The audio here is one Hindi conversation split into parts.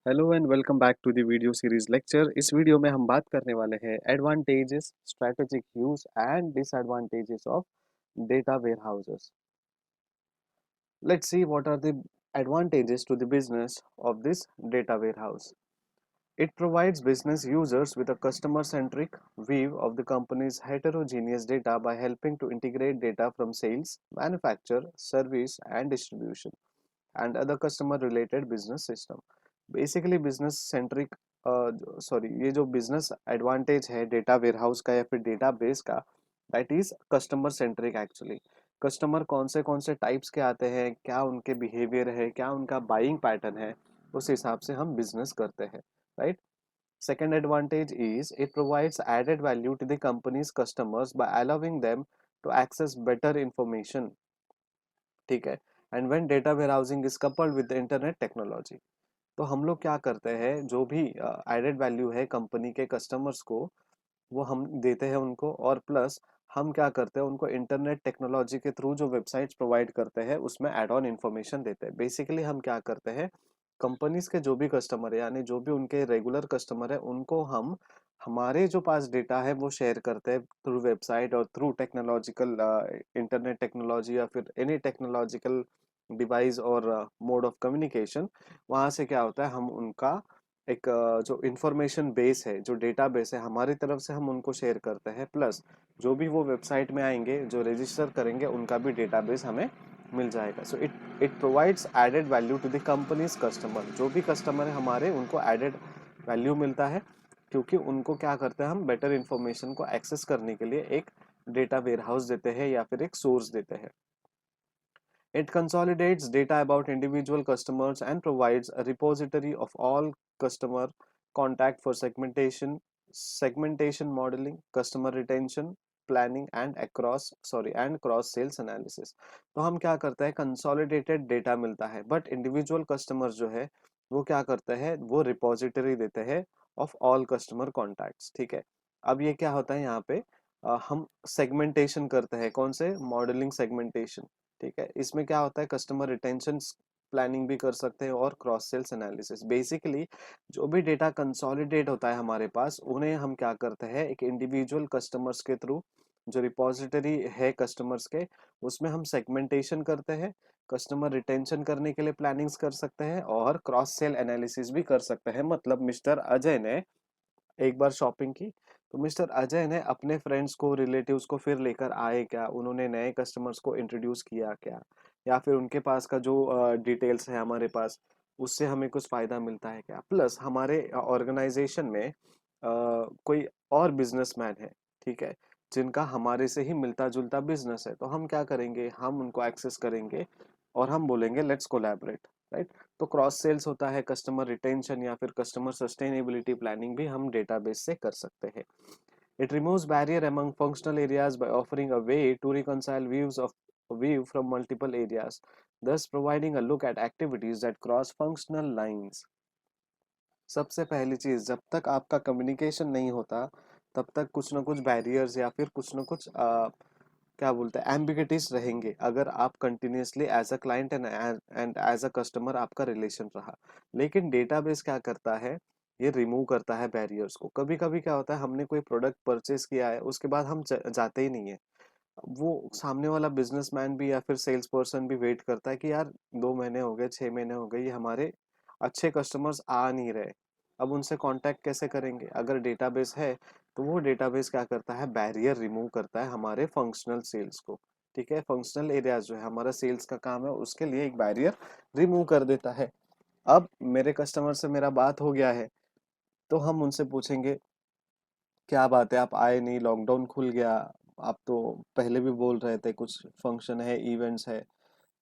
Hello and welcome back to the video series lecture. इस वीडियो में हम बात करने वाले हैं advantages, strategic use and disadvantages of data warehouses. Let's see what are the advantages to the business of this data warehouse. It provides business users with a customer-centric view of the company's heterogeneous data by helping to integrate data from sales, manufacture, service, and distribution, and other customer related business system. Basically business centric sorry ये जो बिजनेस एडवांटेज है डेटा वेयरहाउस का या फिर डेटा बेस का, that is customer centric actually. Customer कौन से टाइप्स के आते हैं, क्या उनके बिहेवियर है, क्या उनका बाइंग पैटर्न है, उस हिसाब से हम बिजनेस करते हैं, right. Second advantage is it provides added value to the company's customers by allowing them to access better information, ठीक है। And when data warehousing is coupled with the internet technology, तो हम लोग क्या करते हैं, जो भी एडेड वैल्यू है कंपनी के कस्टमर्स को वो हम देते हैं उनको, और प्लस हम क्या करते हैं, उनको इंटरनेट टेक्नोलॉजी के थ्रू जो वेबसाइट्स प्रोवाइड करते हैं उसमें एड ऑन इन्फॉर्मेशन देते हैं। बेसिकली हम क्या करते हैं, कंपनीज के जो भी कस्टमर है यानी जो भी उनके रेगुलर कस्टमर है उनको हम हमारे जो पास डेटा है वो शेयर करते हैं थ्रू वेबसाइट और थ्रू टेक्नोलॉजिकल इंटरनेट टेक्नोलॉजी या फिर एनी टेक्नोलॉजिकल डिवाइस और मोड ऑफ कम्युनिकेशन। वहां से क्या होता है, हम उनका एक जो इंफॉर्मेशन बेस है, जो डेटा बेस है हमारी तरफ से हम उनको शेयर करते हैं, प्लस जो भी वो वेबसाइट में आएंगे जो रजिस्टर करेंगे उनका भी डेटाबेस हमें मिल जाएगा। So it provides added value to the company's customer. जो भी कस्टमर है हमारे, उनको एडेड वैल्यू मिलता है, क्योंकि उनको क्या करते हैं, हम बेटर इंफॉर्मेशन को एक्सेस करने के लिए एक डेटा वेयरहाउस देते हैं या फिर एक सोर्स देते हैं। It consolidates data about individual customers and provides a repository of all customer contact for segmentation modeling, customer retention planning and cross sales analysis। तो हम क्या करते हैं, कंसोलिडेटेड डेटा मिलता है, बट इंडिविजुअल कस्टमर जो है वो क्या करते हैं, वो रिपोजिटरी देते हैं ऑफ ऑल कस्टमर कॉन्टैक्ट्स, ठीक है। अब ये क्या होता है यहाँ पे, हम सेगमेंटेशन करते हैं, कौन से, मॉडलिंग सेगमेंटेशन, ठीक है। इसमें क्या होता है, कस्टमर रिटेंशन प्लानिंग भी कर सकते हैं और क्रॉस सेल्स एनालिसिस। बेसिकली जो भी डेटा कंसोलिडेट होता है हमारे पास, उन्हें हम क्या करते हैं, एक इंडिविजुअल कस्टमर्स के थ्रू जो रिपोजिटरी है कस्टमर्स के, उसमें हम सेगमेंटेशन करते हैं, कस्टमर रिटेंशन करने के लिए प्लानिंग्स कर सकते हैं और क्रॉस सेल एनालिसिस भी कर सकते हैं। मतलब मिस्टर अजय ने एक बार शॉपिंग की, तो मिस्टर अजय ने अपने फ्रेंड्स को, रिलेटिव्स को फिर लेकर आए क्या, उन्होंने नए कस्टमर्स को इंट्रोड्यूस किया क्या, या फिर उनके पास का जो डिटेल्स है हमारे पास, उससे हमें कुछ फायदा मिलता है क्या, प्लस हमारे ऑर्गेनाइजेशन में कोई और बिजनेसमैन है, ठीक है, जिनका हमारे से ही मिलता जुलता बिजनेस है, तो हम क्या करेंगे, हम उनको एक्सेस करेंगे और हम बोलेंगे लेट्स कोलैबोरेट, राइट। तो क्रॉस सेल्स होता है, कस्टमर रिटेंशन या फिर कस्टमर सस्टेनेबिलिटी प्लानिंग भी हम डेटाबेस से कर सकते हैं। It removes barrier among functional areas by offering a way to reconcile view from multiple areas, thus providing a look at activities that cross functional lines। सबसे पहली चीज, जब तक आपका कम्युनिकेशन नहीं होता तब तक कुछ ना कुछ बैरियर्स या फिर कुछ ना कुछ क्या बोलते हैं, एम्बिगिटीज रहेंगे, अगर आप continuously as a client and as a customer आपका रिलेशन रहा। लेकिन डेटाबेस क्या करता है, ये रिमूव करता है बैरियर्स को। कभी कभी क्या होता है, हमने कोई प्रोडक्ट परचेज किया है, उसके बाद हम जाते ही नहीं है, वो सामने वाला बिजनेसमैन भी या फिर सेल्स पर्सन भी वेट करता है कि यार 2 महीने हो गए, 6 महीने हो गए, ये हमारे अच्छे कस्टमर्स आ नहीं रहे, अब उनसे कांटेक्ट कैसे करेंगे। अगर डेटाबेस है तो वो डेटाबेस क्या करता है, बैरियर रिमूव करता है हमारे फंक्शनल सेल्स को, ठीक है। फंक्शनल एरियाज जो है हमारा सेल्स का काम है, उसके लिए एक बैरियर रिमूव कर देता है। अब मेरे कस्टमर से मेरा बात हो गया है, तो हम उनसे पूछेंगे क्या बात है, आप आए नहीं, लॉकडाउन खुल गया, आप तो पहले भी बोल रहे थे कुछ फंक्शन है, इवेंट्स है,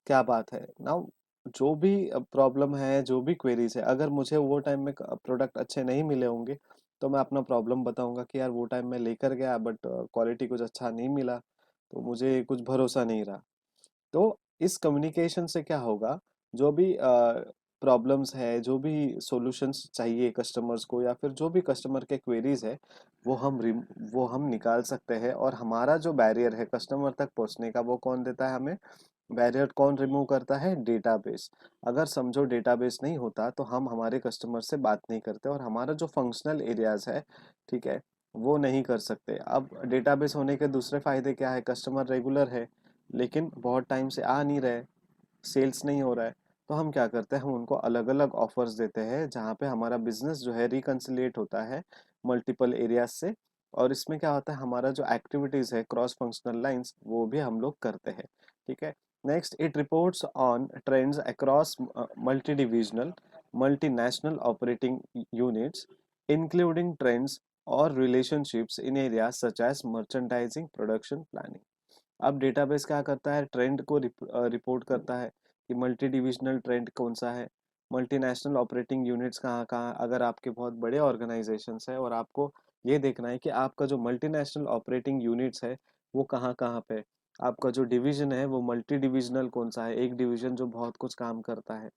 क्या बात है नाउ। जो भी प्रॉब्लम है, जो भी क्वेरीज है, अगर मुझे वो टाइम में प्रोडक्ट अच्छे नहीं मिले होंगे तो मैं अपना प्रॉब्लम बताऊंगा कि यार वो टाइम में लेकर गया बट क्वालिटी कुछ अच्छा नहीं मिला, तो मुझे कुछ भरोसा नहीं रहा। तो इस कम्युनिकेशन से क्या होगा, जो भी प्रॉब्लम्स है, जो भी सॉल्यूशंस चाहिए कस्टमर्स को या फिर जो भी कस्टमर के क्वेरीज है, वो हम वो हम निकाल सकते हैं, और हमारा जो बैरियर है कस्टमर तक पहुंचने का, वो कौन देता है हमें, बैरियर कौन रिमूव करता है? डेटाबेस। अगर समझो डेटाबेस नहीं होता तो हम हमारे कस्टमर से बात नहीं करते और हमारा जो फंक्शनल एरियाज है, ठीक है, वो नहीं कर सकते। अब डेटाबेस होने के दूसरे फायदे क्या है? कस्टमर रेगुलर है लेकिन बहुत टाइम से आ नहीं रहे, सेल्स नहीं हो रहा है, तो हम क्या करते हैं, हम उनको अलग अलग ऑफर्स देते हैं जहाँ पे हमारा बिजनेस जो है रिकंसिलिएट होता है मल्टीपल एरियाज से। और इसमें क्या होता है, हमारा जो एक्टिविटीज है क्रॉस फंक्शनल लाइंस वो भी हम लोग करते हैं, ठीक है। Next, it reports on trends across multi divisional multinational operating units, including trends or relationships in areas such as merchandising, production, planning. अब डेटाबेस क्या करता है, ट्रेंड को रिपोर्ट करता है कि मल्टी डिविजनल ट्रेंड कौन सा है, मल्टीनेशनल ऑपरेटिंग यूनिट्स कहाँ कहाँ, अगर आपके बहुत बड़े ऑर्गेनाइजेशंस है और आपको ये देखना है कि आपका जो मल्टीनेशनल ऑपरेटिंग यूनिट्स है वो कहाँ कहाँ पे, आपका जो डिवीजन है वो मल्टी डिविजनल कौन सा है, एक डिवीजन जो बहुत कुछ काम करता है,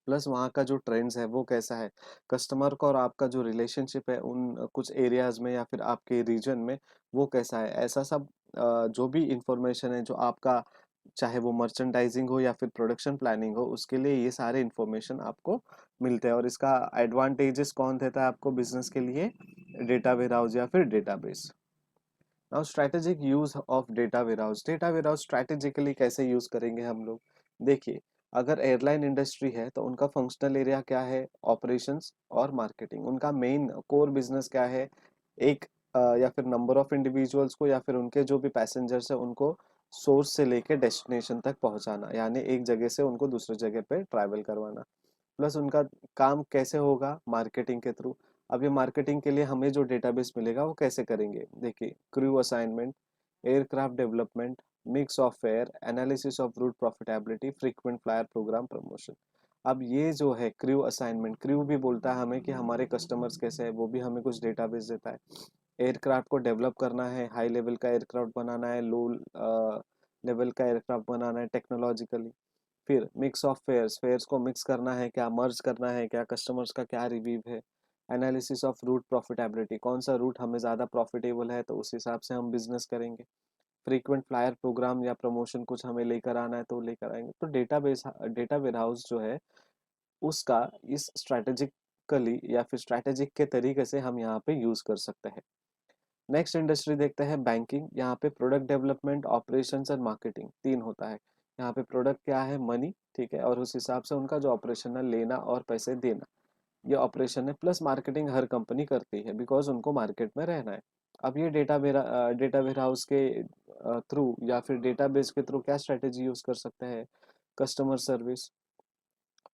प्लस वहाँ का जो ट्रेंड्स है वो कैसा है, कस्टमर का और आपका जो रिलेशनशिप है उन कुछ एरियाज में या फिर आपके रीजन में वो कैसा है, ऐसा सब जो भी इंफॉर्मेशन है जो आपका, चाहे वो मर्चेंडाइजिंग हो या फिर प्रोडक्शन प्लानिंग हो, उसके लिए ये सारे इंफॉर्मेशन आपको मिलते हैं। और इसका एडवांटेजेस कौन देता है आपको बिजनेस के लिए? डेटा वेयरहाउस या फिर database. Now strategic use of data warehouse. Data warehouse strategically कैसे यूज करेंगे हम लोग? देखिए, अगर एयरलाइन इंडस्ट्री है तो उनका फंक्शनल एरिया क्या है? ऑपरेशंस और मार्केटिंग। उनका मेन कोर बिजनेस क्या है? एक या फिर नंबर ऑफ इंडिविजुअल्स को या फिर उनके जो भी पैसेंजर्स है उनको सोर्स से लेके डेस्टिनेशन तक पहुंचाना, यानी एक जगह से उनको दूसरी जगह पे ट्रैवल करवाना। प्लस उनका काम कैसे होगा? मार्केटिंग के थ्रू। अब ये मार्केटिंग के लिए हमें जो डेटाबेस मिलेगा वो कैसे करेंगे? देखिए, crew assignment, aircraft development, mix of fare, analysis of route profitability, frequent flyer programme promotion. अब ये जो है क्रू असाइनमेंट, क्रू भी बोलता है हमें कि हमारे कस्टमर्स कैसे हैं, वो भी हमें कुछ डेटाबेस देता है। एयरक्राफ्ट को डेवलप करना है, हाई लेवल का एयरक्राफ्ट बनाना है, लो लेवल का एयरक्राफ्ट बनाना है टेक्नोलॉजिकली। फिर मिक्स ऑफ फेयर्स, फेयर्स को मिक्स करना है क्या, मर्ज करना है क्या, कस्टमर्स का क्या रिव्यू है। एनालिसिस ऑफ रूट प्रॉफिटेबिलिटी, कौन सा रूट हमें ज़्यादा प्रॉफिटेबल है तो उस हिसाब से हम बिजनेस करेंगे। फ्रीक्वेंट फ्लायर प्रोग्राम या प्रमोशन कुछ हमें लेकर आना है तो लेकर आएंगे। तो डेटा वेयरहाउस जो है उसका इस स्ट्रैटेजिकली या फिर स्ट्रैटेजिक के तरीके से हम यहाँ पे यूज कर सकते हैं। नेक्स्ट इंडस्ट्री देखते हैं बैंकिंग। यहाँ पे प्रोडक्ट डेवलपमेंट, ऑपरेशंस और मार्केटिंग तीन होता है। यहाँ पे प्रोडक्ट क्या है? मनी, ठीक है, और उस हिसाब से उनका जो ऑपरेशन है लेना और पैसे देना, ये ऑपरेशन है। प्लस मार्केटिंग हर कंपनी करती है बिकॉज उनको मार्केट में रहना है। अब ये डेटा वेयर हाउस के थ्रू या फिर डेटाबेस के थ्रू क्या स्ट्रेटेजी यूज कर सकते हैं? Customer service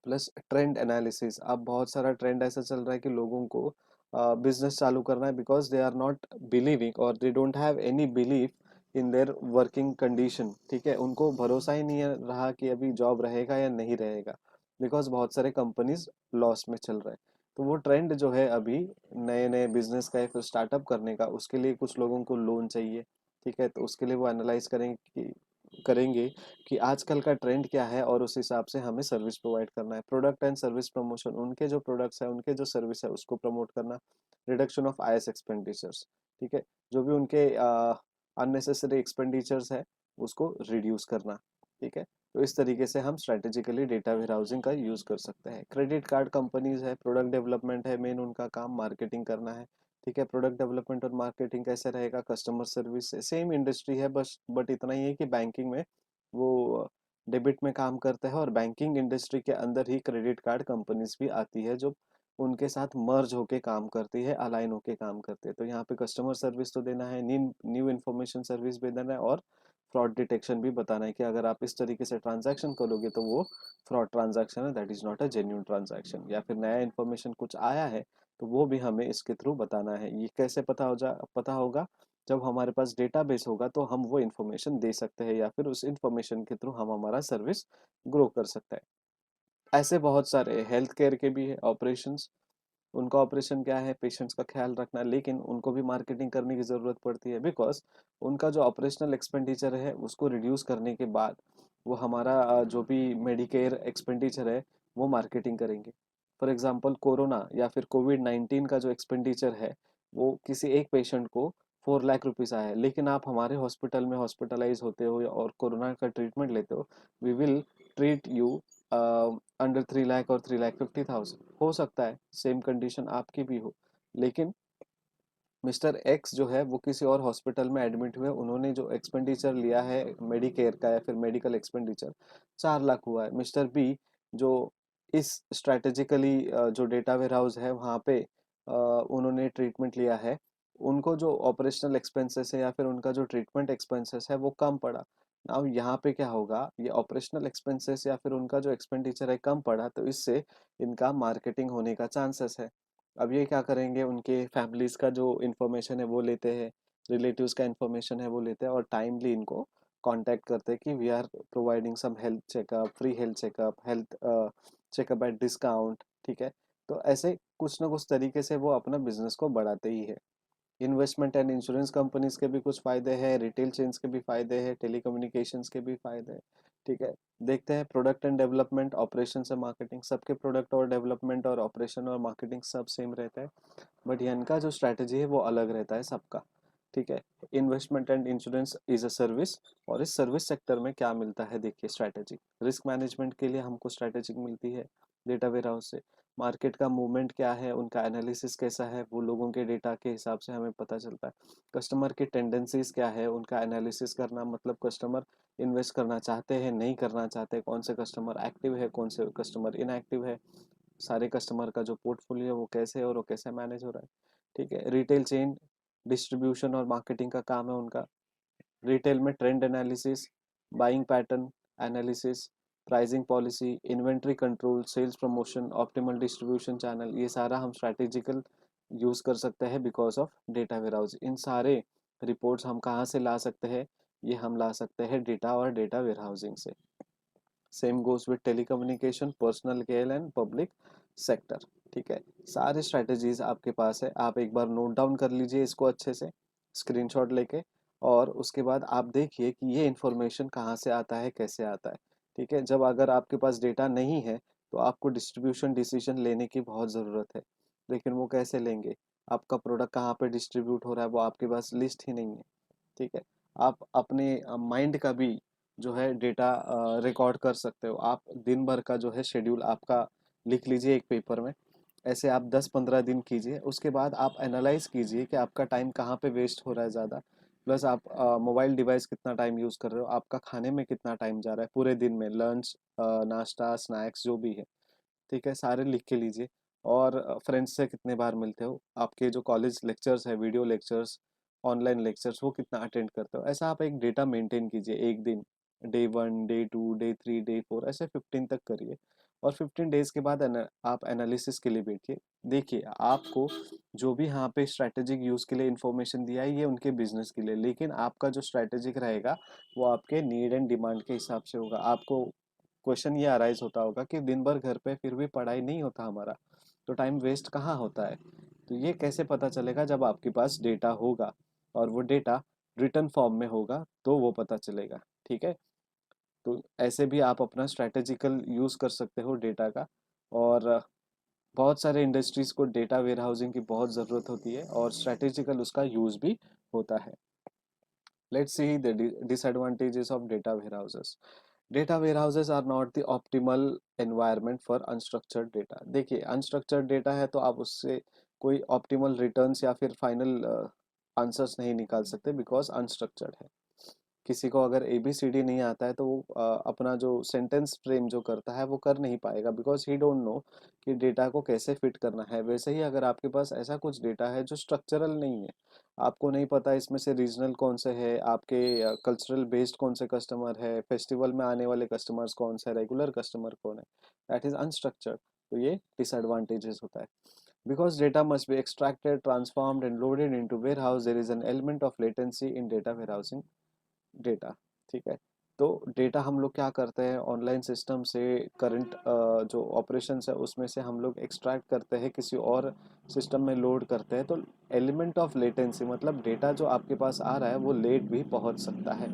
plus trend analysis. अब बहुत सारा ट्रेंड ऐसा चल रहा है कि लोगों को बिजनेस चालू करना है because they are not believing और they don't have any believe in their working condition, ठीक है, उनको भरोसा ही नहीं है रहा कि अभी जॉब रहेगा या नहीं रहेगा, बिकॉज बहुत सारे कंपनीज लॉस में चल रहे हैं। तो वो ट्रेंड जो है अभी नए नए बिजनेस का या फिर स्टार्टअप करने का, उसके लिए कुछ लोगों को लोन चाहिए, ठीक है, तो उसके लिए वो एनालाइज करेंगे कि आजकल का ट्रेंड क्या है और उस हिसाब से हमें सर्विस प्रोवाइड करना है। प्रोडक्ट एंड सर्विस प्रमोशन, उनके जो प्रोडक्ट्स है उनके जो सर्विस है उसको प्रमोट करना। रिडक्शन ऑफ आईएस एक्सपेंडिचर्स, ठीक है, जो भी उनके अननेसेसरी एक्सपेंडिचर्स है उसको रिड्यूस करना, ठीक है। तो इस तरीके से हम स्ट्रेटेजिकली डेटा वेयर हाउसिंग का यूज कर सकते हैं। क्रेडिट कार्ड कंपनीज है, प्रोडक्ट डेवलपमेंट है मेन उनका काम, मार्केटिंग करना है, ठीक है। प्रोडक्ट डेवलपमेंट और मार्केटिंग कैसे रहेगा? कस्टमर सर्विस से सेम इंडस्ट्री है, बस बट इतना ही है कि बैंकिंग में वो डेबिट में काम करते हैं और बैंकिंग इंडस्ट्री के अंदर ही क्रेडिट कार्ड कंपनीज भी आती है जो उनके साथ मर्ज होके काम करती है, अलाइन होके काम करते हैं। तो यहाँ पे कस्टमर सर्विस तो देना है, न्यू न्यू इन्फॉर्मेशन सर्विस भी देना है और फ्रॉड डिटेक्शन भी बताना है कि अगर आप इस तरीके से ट्रांजैक्शन करोगे तो वो फ्रॉड ट्रांजैक्शन है, that is not a genuine transaction. या फिर नया इन्फॉर्मेशन कुछ आया है तो वो भी हमें इसके थ्रू बताना है। ये कैसे पता होगा? जब हमारे पास डेटाबेस होगा तो हम वो इन्फॉर्मेशन दे सकते हैं या फिर उस इन्फॉर्मेशन के थ्रू हम हमारा सर्विस ग्रो कर सकते हैं। ऐसे बहुत सारे हेल्थ केयर के भी है ऑपरेशंस। उनका ऑपरेशन क्या है? पेशेंट्स का ख्याल रखना, लेकिन उनको भी मार्केटिंग करने की ज़रूरत पड़ती है बिकॉज उनका जो ऑपरेशनल एक्सपेंडिचर है उसको रिड्यूस करने के बाद वो हमारा जो भी मेडिकेयर एक्सपेंडिचर है वो मार्केटिंग करेंगे। फॉर एग्जांपल कोरोना या फिर कोविड 19 का जो एक्सपेंडिचर है वो किसी एक पेशेंट को 4 लाख रुपीस आया है, लेकिन आप हमारे हॉस्पिटल में हॉस्पिटलाइज होते हो और कोरोना का ट्रीटमेंट लेते हो, we will treat you under 3 lakh और 3,50,000। हो सकता है सेम कंडीशन आपकी भी हो, लेकिन मिस्टर एक्स जो है वो किसी और हॉस्पिटल में एडमिट हुए, उन्होंने जो एक्सपेंडिचर लिया है मेडिकेयर का या फिर मेडिकल एक्सपेंडिचर 4 लाख हुआ है। मिस्टर बी जो इस स्ट्रेटेजिकली जो डेटा वेयर हाउस है वहाँ पे उन्होंने ट्रीटमेंट लिया है, उनको जो ऑपरेशनल एक्सपेंसेस है या फिर उनका जो ट्रीटमेंट एक्सपेंसेस है वो कम पड़ा। अब यहाँ पे क्या होगा, ये ऑपरेशनल एक्सपेंसेस या फिर उनका जो एक्सपेंडिचर है कम पड़ा, तो इससे इनका मार्केटिंग होने का चांसेस है। अब ये क्या करेंगे, उनके फैमिलीज का जो इन्फॉर्मेशन है वो लेते हैं, रिलेटिव्स का इन्फॉर्मेशन है वो लेते हैं और टाइमली इनको कांटेक्ट करते हैं कि we are providing some health checkup, free health checkup, health checkup at discount. ठीक है, तो ऐसे कुछ ना कुछ तरीके से वो अपना बिजनेस को बढ़ाते ही है। इन्वेस्टमेंट एंड इंश्योरेंस कंपनीज के भी कुछ फायदे हैं, रिटेल चेन्स के भी फायदे हैं, टेलीकम्युनिकेशंस के भी फायदे हैं। ठीक है, देखते हैं प्रोडक्ट एंड डेवलपमेंट, ऑपरेशन से मार्केटिंग, सबके प्रोडक्ट और डेवलपमेंट और ऑपरेशन और मार्केटिंग सब सेम रहता है, बट इनका जो स्ट्रैटेजी है वो अलग रहता है सबका। ठीक है, investment and insurance is a service, और इस सर्विस सेक्टर में क्या मिलता है, देखिए स्ट्रैटेजी, रिस्क मैनेजमेंट के लिए हमको स्ट्रैटेजी मिलती है डेटा वेयर हाउस से। मार्केट का मूवमेंट क्या है, उनका एनालिसिस कैसा है, वो लोगों के डेटा के हिसाब से हमें पता चलता है। कस्टमर की टेंडेंसीज क्या है, उनका एनालिसिस करना, मतलब कस्टमर इन्वेस्ट करना चाहते हैं नहीं करना चाहते, कौन से कस्टमर एक्टिव है कौन से कस्टमर इनएक्टिव है, सारे कस्टमर का जो पोर्टफोलियो है वो कैसे है और वो कैसे मैनेज हो रहा है। ठीक है, रिटेल चेन डिस्ट्रीब्यूशन और मार्केटिंग का काम है उनका। रिटेल में trend analysis, buying pattern analysis, pricing policy, inventory control, sales promotion, optimal distribution channel, ये सारा हम स्ट्रैटेजिकल यूज कर सकते हैं बिकॉज ऑफ डेटा वेयरहाउस। इन सारे रिपोर्ट्स हम कहाँ से ला सकते हैं, ये हम ला सकते हैं डेटा और डेटा वेयरहाउसिंग से। Same goes with telecommunication, personal care and public sector. ठीक है, सारे स्ट्रेटजीज आपके पास है, आप एक बार नोट डाउन कर लीजिए इसको अच्छे से स्क्रीनशॉट लेके, और उसके बाद आप देखिए कि ये इंफॉर्मेशन कहाँ से आता है कैसे आता है। ठीक है, जब अगर आपके पास डेटा नहीं है तो आपको डिस्ट्रीब्यूशन डिसीजन लेने की बहुत ज़रूरत है, लेकिन वो कैसे लेंगे, आपका प्रोडक्ट कहाँ पे डिस्ट्रीब्यूट हो रहा है वो आपके पास लिस्ट ही नहीं है। ठीक है, आप अपने माइंड का भी जो है डेटा रिकॉर्ड कर सकते हो, आप दिन भर का जो है शेड्यूल आपका लिख लीजिए एक पेपर में, ऐसे आप 10-15 दिन कीजिए, उसके बाद आप एनालाइज कीजिए कि आपका टाइम कहाँ पे वेस्ट हो रहा है ज़्यादा, प्लस आप मोबाइल डिवाइस कितना टाइम यूज़ कर रहे हो, आपका खाने में कितना टाइम जा रहा है पूरे दिन में, लंच नाश्ता स्नैक्स जो भी है। ठीक है, सारे लिख के लीजिए। और फ्रेंड्स से कितने बार मिलते हो, आपके जो कॉलेज लेक्चर्स है, वीडियो लेक्चर्स, ऑनलाइन लेक्चर्स, वो कितना अटेंड करते हो, ऐसा आप एक डेटा मेंटेन कीजिए एक दिन, डे 1, डे 2, डे 3, डे 4, ऐसे 15 तक करिए। और 15 डेज के बाद आप एनालिसिस के लिए बैठिए। देखिए आपको जो भी यहाँ पे स्ट्रैटेजिक यूज़ के लिए इंफॉर्मेशन दिया है ये उनके बिजनेस के लिए, लेकिन आपका जो स्ट्रैटेजिक रहेगा वो आपके नीड एंड डिमांड के हिसाब से होगा। आपको क्वेश्चन ये अराइज होता होगा कि दिन भर घर पे फिर भी पढ़ाई नहीं होता हमारा, तो टाइम वेस्ट कहाँ होता है, तो ये कैसे पता चलेगा, जब आपके पास डेटा होगा और वो डेटा रिटर्न फॉर्म में होगा तो वो पता चलेगा। ठीक है, तो ऐसे भी आप अपना स्ट्रैटेजिकल यूज कर सकते हो डेटा का। और बहुत सारे इंडस्ट्रीज को डेटा वेयरहाउसिंग की बहुत ज़रूरत होती है और स्ट्रैटेजिकल उसका यूज भी होता है। Let's see the disadvantages of data warehouses. Data warehouses are not the optimal environment for unstructured data. देखिए unstructured data है तो आप उससे कोई optimal returns या फिर final आंसर्स नहीं निकाल सकते बिकॉज अनस्ट्रक्चर्ड है। किसी को अगर ABCD नहीं आता है तो वो अपना जो सेंटेंस फ्रेम जो करता है वो कर नहीं पाएगा बिकॉज ही डोंट नो कि डेटा को कैसे फिट करना है। वैसे ही अगर आपके पास ऐसा कुछ डेटा है जो स्ट्रक्चरल नहीं है, आपको नहीं पता इसमें से रीजनल कौन से है, आपके कल्चरल बेस्ड कौन से कस्टमर है, फेस्टिवल में आने वाले कस्टमर्स कौन से, रेगुलर कस्टमर कौन है, दैट इज अनस्ट्रक्चर्ड, तो ये डिसएडवांटेजेस होता है। Because data must be extracted, transformed, and loaded into warehouse, there is an element of latency in data warehousing data। ठीक है, तो डेटा हम लोग क्या करते हैं ऑनलाइन सिस्टम से, करंट जो ऑपरेशंस है उसमें से हम लोग एक्सट्रैक्ट करते हैं, किसी और सिस्टम में लोड करते हैं, तो एलिमेंट ऑफ लेटेंसी मतलब डेटा जो आपके पास आ रहा है वो लेट भी पहुंच सकता है।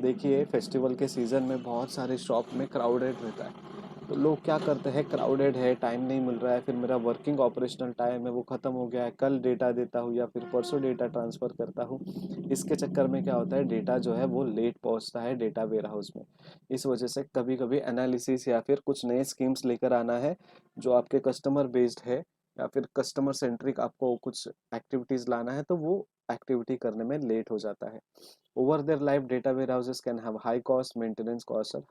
देखिए फेस्टिवल के सीज़न में बहुत सारे शॉप में क्राउडेड रहता है, तो लोग क्या करते हैं, क्राउडेड है, टाइम नहीं मिल रहा है, फिर मेरा वर्किंग ऑपरेशनल टाइम है वो ख़त्म हो गया है, कल डेटा देता हूँ या फिर परसों डेटा ट्रांसफ़र करता हूँ। इसके चक्कर में क्या होता है, डेटा जो है वो लेट पहुँचता है डेटा वेयर हाउस में। इस वजह से कभी कभी एनालिसिस या फिर कुछ नए स्कीम्स लेकर आना है जो आपके कस्टमर बेस्ड है, या फिर कस्टमर सेंट्रिक आपको कुछ एक्टिविटीज़ लाना है, तो वो एक्टिविटी करने में लेट हो जाता है। Over their life data warehouses can have high cost, maintenance cost और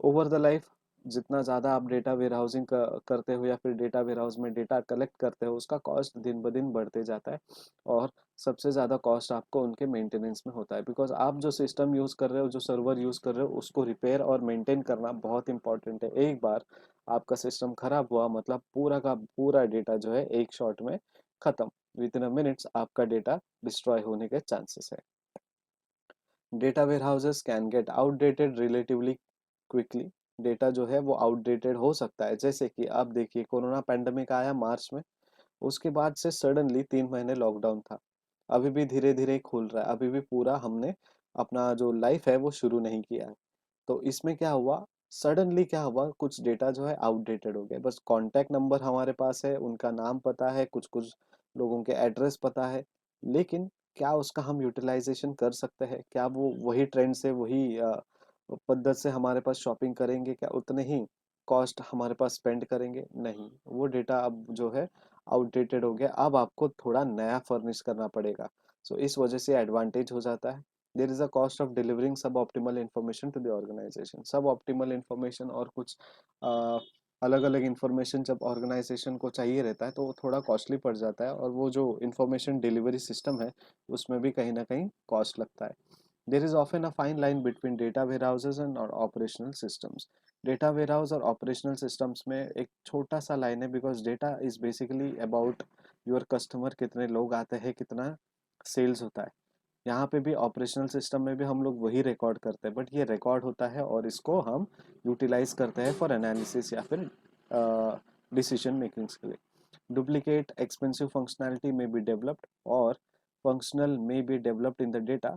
ओवर द लाइफ जितना ज़्यादा आप डेटा वेयर हाउसिंग करते हो या फिर डेटा वेयर हाउस में डेटा कलेक्ट करते हो, उसका कॉस्ट दिन ब दिन बढ़ते जाता है। और सबसे ज़्यादा कॉस्ट आपको उनके मेंटेनेंस में होता है, बिकॉज आप जो सिस्टम यूज़ कर रहे हो, जो सर्वर यूज़ कर रहे हो, उसको रिपेयर और मेंटेन करना बहुत इंपॉर्टेंट है। एक बार आपका सिस्टम खराब हुआ मतलब पूरा का पूरा डेटा जो है एक शॉट में ख़त्म। विद इन अ मिनट्स आपका डेटा डिस्ट्रॉय होने के चांसेस है। Data warehouses can get outdated relatively quickly. Data जो है वो आउटडेटेड हो सकता है, जैसे कि आप देखिए कोरोना पैंडमिक आया मार्च में, उसके बाद से सडनली 3 महीने लॉकडाउन था। अभी भी धीरे धीरे खुल रहा है, अभी भी पूरा हमने अपना जो लाइफ है वो शुरू नहीं किया है। तो इसमें क्या हुआ, सडनली क्या हुआ, कुछ डेटा जो है आउटडेटेड हो गया। बस कॉन्टैक्ट नंबर हमारे पास है, उनका नाम पता है, कुछ कुछ लोगों के एड्रेस पता है, लेकिन क्या उसका हम यूटिलाइजेशन कर सकते हैं? क्या वो वही ट्रेंड से, वही पद्धत से हमारे पास शॉपिंग करेंगे? क्या उतने ही कॉस्ट हमारे पास स्पेंड करेंगे? नहीं, वो डेटा अब जो है आउटडेटेड हो गया, अब आपको थोड़ा नया फर्निश करना पड़ेगा। सो इस वजह से एडवांटेज हो जाता है। There is a cost of delivering suboptimal information to the organisation. Suboptimal information और कुछ अलग अलग इंफॉर्मेशन जब ऑर्गेनाइजेशन को चाहिए रहता है तो वो थोड़ा कॉस्टली पड़ जाता है, और वो जो इंफॉर्मेशन डिलीवरी सिस्टम है उसमें भी कहीं ना कहीं कॉस्ट लगता है। There is often a fine line between data warehouses and operational systems. Data warehouse और ऑपरेशनल सिस्टम्स में एक छोटा सा लाइन है, because data is basically about your customer, कितने लोग आते हैं, कितना सेल्स होता है। यहाँ पे भी ऑपरेशनल सिस्टम में भी हम लोग वही रिकॉर्ड करते हैं, बट ये रिकॉर्ड होता है और इसको हम यूटिलाइज करते हैं फॉर एनालिसिस या फिर डिसीजन मेकिंग्स के लिए। डुप्लीकेट एक्सपेंसिव फंक्शनैलिटी में बी डेवलप्ड और functional may be developed in the data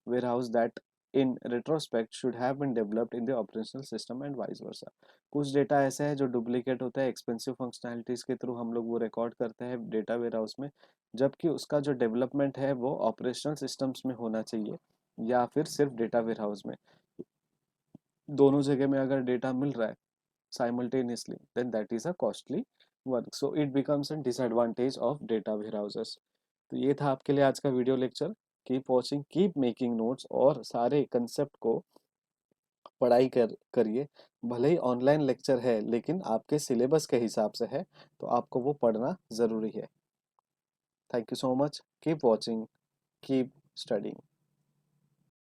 warehouse that in retrospect should have been developed in the operational system and vice versa। कुछ डेटा ऐसे है जो डुप्लीकेट होता है, एक्सपेंसिव फंक्शनैलिटीज के थ्रू हम लोग वो रिकॉर्ड करते हैं डेटा वेयर हाउस में, जबकि उसका जो डेवलपमेंट है वो ऑपरेशनल सिस्टम्स में होना चाहिए या फिर सिर्फ डेटा वेयर हाउस में। दोनों जगह में अगर डेटा मिल रहा है simultaneously then that is a costly work, so it becomes a disadvantage of data warehouses। तो ये था आपके लिए आज का video lecture. Keep watching, keep making notes और सारे कंसेप्ट को पढ़ाई करिए। भले ही ऑनलाइन लेक्चर है लेकिन आपके सिलेबस के हिसाब से है, तो आपको वो पढ़ना ज़रूरी है। Thank you so much, keep watching, keep studying.